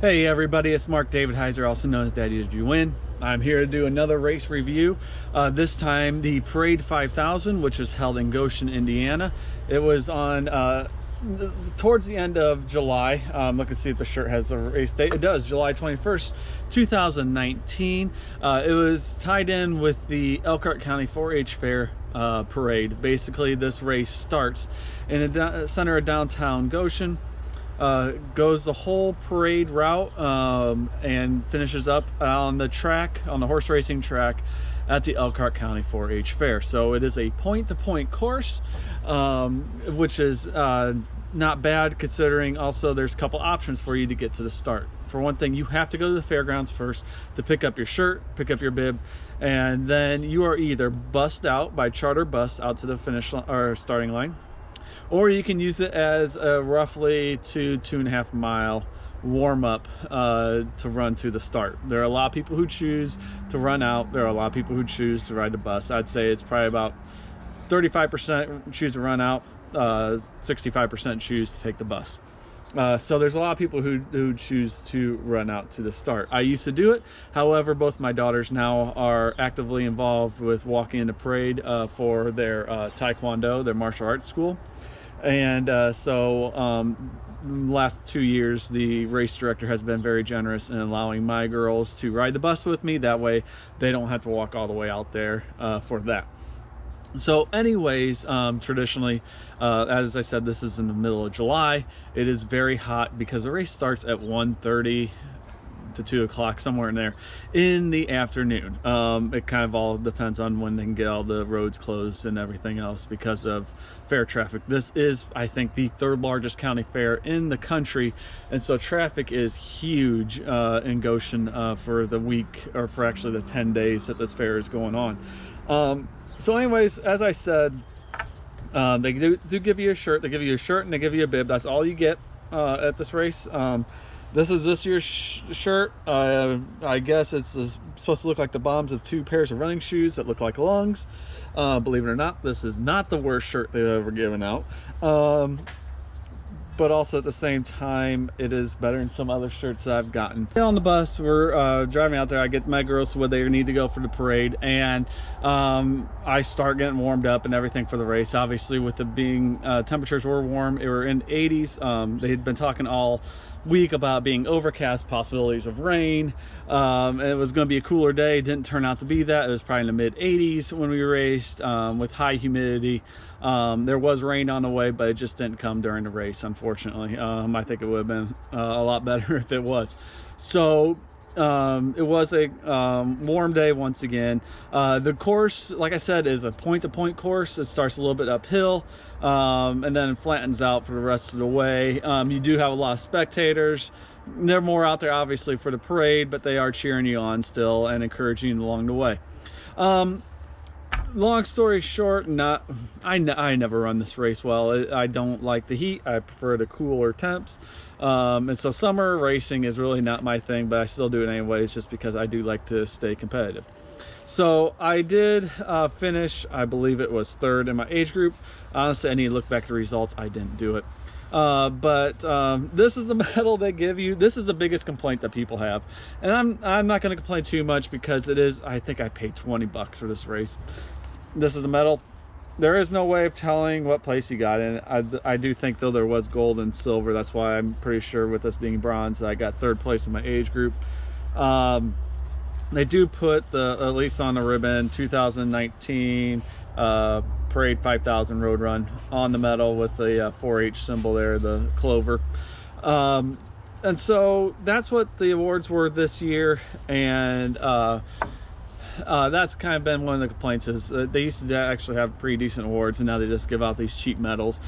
Hey everybody, it's Mark David Heiser, also known as Daddy Did You Win. I'm here to do another race review. This time the Parade 5000, which was held in Goshen, Indiana. It was on towards the end of July. Look and see if the shirt has the race date. It does, July 21st, 2019. It was tied in with the Elkhart County 4-H Fair parade. Basically, this race starts in the center of downtown Goshen. Goes the whole parade route and finishes up on the track, on the horse racing track at the Elkhart County 4-H Fair. So it is a point-to-point course, which is not bad, considering also there's a couple options for you to get to the start. For one thing, you have to go to the fairgrounds first to pick up your shirt, pick up your bib, and then you are either bussed out by charter bus out to the finish line or starting line, or you can use it as a roughly 2.5 mile warm-up to run to the start. There are a lot of people who choose to run out. There are a lot of people who choose to ride the bus. I'd say it's probably about 35% choose to run out, 65% choose to take the bus. So there's a lot of people who choose to run out to the start. I used to do it. However, both my daughters now are actively involved with walking in the parade for their Taekwondo, their martial arts school. And last 2 years, the race director has been very generous in allowing my girls to ride the bus with me. That way they don't have to walk all the way out there for that. So anyways, traditionally, as I said, this is in the middle of July. It is very hot because the race starts at 1:30 to 2 o'clock, somewhere in there in the afternoon. It kind of all depends on when they can get all the roads closed and everything else because of fair traffic. This is, I think, the third largest county fair in the country, and so traffic is huge in Goshen for the week, or for actually the 10 days that this fair is going on. So anyways, as I said, they do give you a shirt. They give you a shirt and they give you a bib. That's all you get at this race. This is this year's shirt. I guess it's supposed to look like the bottoms of 2 pairs of running shoes that look like lungs. Believe it or not, this is not the worst shirt they've ever given out. But also at the same time, it is better than some other shirts that I've gotten. On the bus, we're driving out there. I get my girls to where they need to go for the parade, and I start getting warmed up and everything for the race. Obviously, with it being temperatures were warm, it were in 80s. They had been talking all week about being overcast, possibilities of rain, and it was going to be a cooler day. It didn't turn out to be that. It was probably in the mid 80s when we raced, with high humidity. There was rain on the way, but it just didn't come during the race, unfortunately. I think it would have been a lot better if it was. So it was a warm day once again. The course, like I said, is a point-to-point course. It starts a little bit uphill, and then flattens out for the rest of the way. You do have a lot of spectators. They're more out there obviously for the parade, but they are cheering you on still and encouraging you along the way. Long story short, I never run this race well. I don't like the heat. I prefer the cooler temps. And so summer racing is really not my thing, but I still do it anyways, just because I do like to stay competitive. So I did finish, I believe it was 3rd in my age group. Honestly, I need to look back at the results. I didn't do it. But this is a medal they give you. This is the biggest complaint that people have, and I'm not going to complain too much because it is, I think I paid $20 for this race. This is a medal. There is no way of telling what place you got in. I do think, though, there was gold and silver. That's why I'm pretty sure with this being bronze, I got 3rd place in my age group. They do put at least on the ribbon, 2019 Parade 5000 Road Run on the medal with the 4-H symbol there, the clover. And so that's what the awards were this year, and that's kind of been one of the complaints, is they used to actually have pretty decent awards, and now they just give out these cheap medals.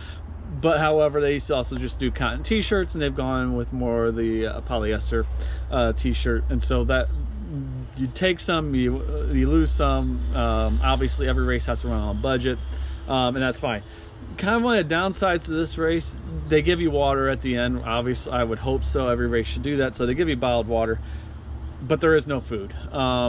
But however, they used to also just do cotton t-shirts, and they've gone with more of the polyester t-shirt. And so that you take some, you lose some. Obviously every race has to run on a budget, and that's fine. Kind of one of the downsides to this race, they give you water at the end. Obviously, I would hope so. Every race should do that. So they give you bottled water. but there is no food.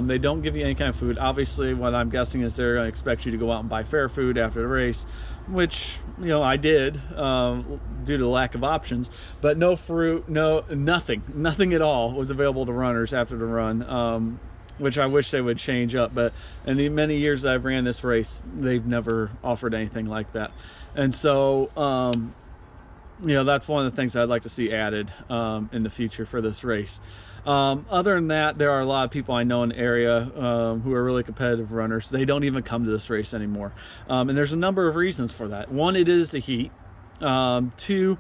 They don't give you any kind of food. Obviously, what I'm guessing is they're going to expect you to go out and buy fair food after the race, which, you know, I did due to the lack of options. But no fruit, nothing at all was available to runners after the run, which I wish they would change up. But in the many years that I've ran this race, they've never offered anything like that. And so, you know, that's one of the things I'd like to see added in the future for this race. Other than that, there are a lot of people I know in the area who are really competitive runners. They don't even come to this race anymore. And there's a number of reasons for that. One, it is the heat. Two,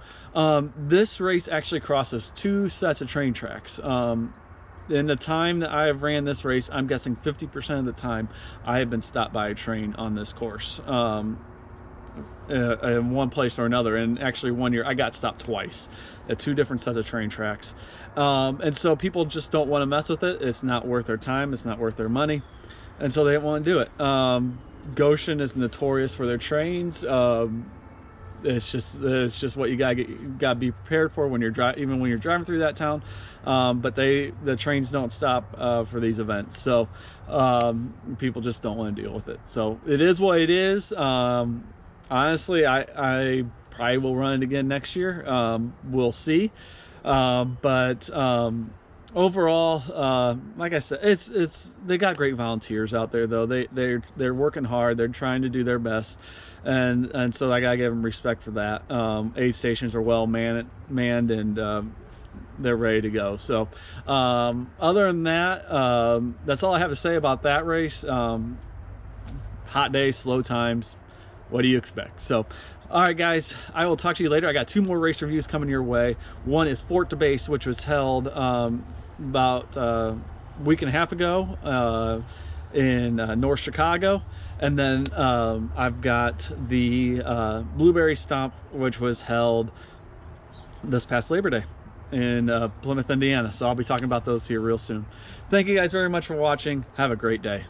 this race actually crosses 2 sets of train tracks. In the time that I have ran this race, I'm guessing 50% of the time I have been stopped by a train on this course. In one place or another. And actually one year I got stopped twice at 2 different sets of train tracks. And so people just don't want to mess with it. It's not worth their time, it's not worth their money, and so they don't want to do it. Goshen is notorious for their trains. It's just what you gotta be prepared for when you're even when you're driving through that town. But the trains don't stop for these events, so people just don't want to deal with it. So it is what it is. Honestly, I probably will run it again next year. We'll see. But overall, like I said, they got great volunteers out there, though. They're working hard. They're trying to do their best, and so I gotta give them respect for that. Aid stations are well manned and they're ready to go. So other than that, that's all I have to say about that race. Hot days, slow times. What do you expect? So, all right, guys, I will talk to you later. I got 2 more race reviews coming your way. One is Fort DeBase, which was held about a week and a half ago in North Chicago. And then I've got the Blueberry Stomp, which was held this past Labor Day in Plymouth, Indiana. So I'll be talking about those here real soon. Thank you guys very much for watching. Have a great day.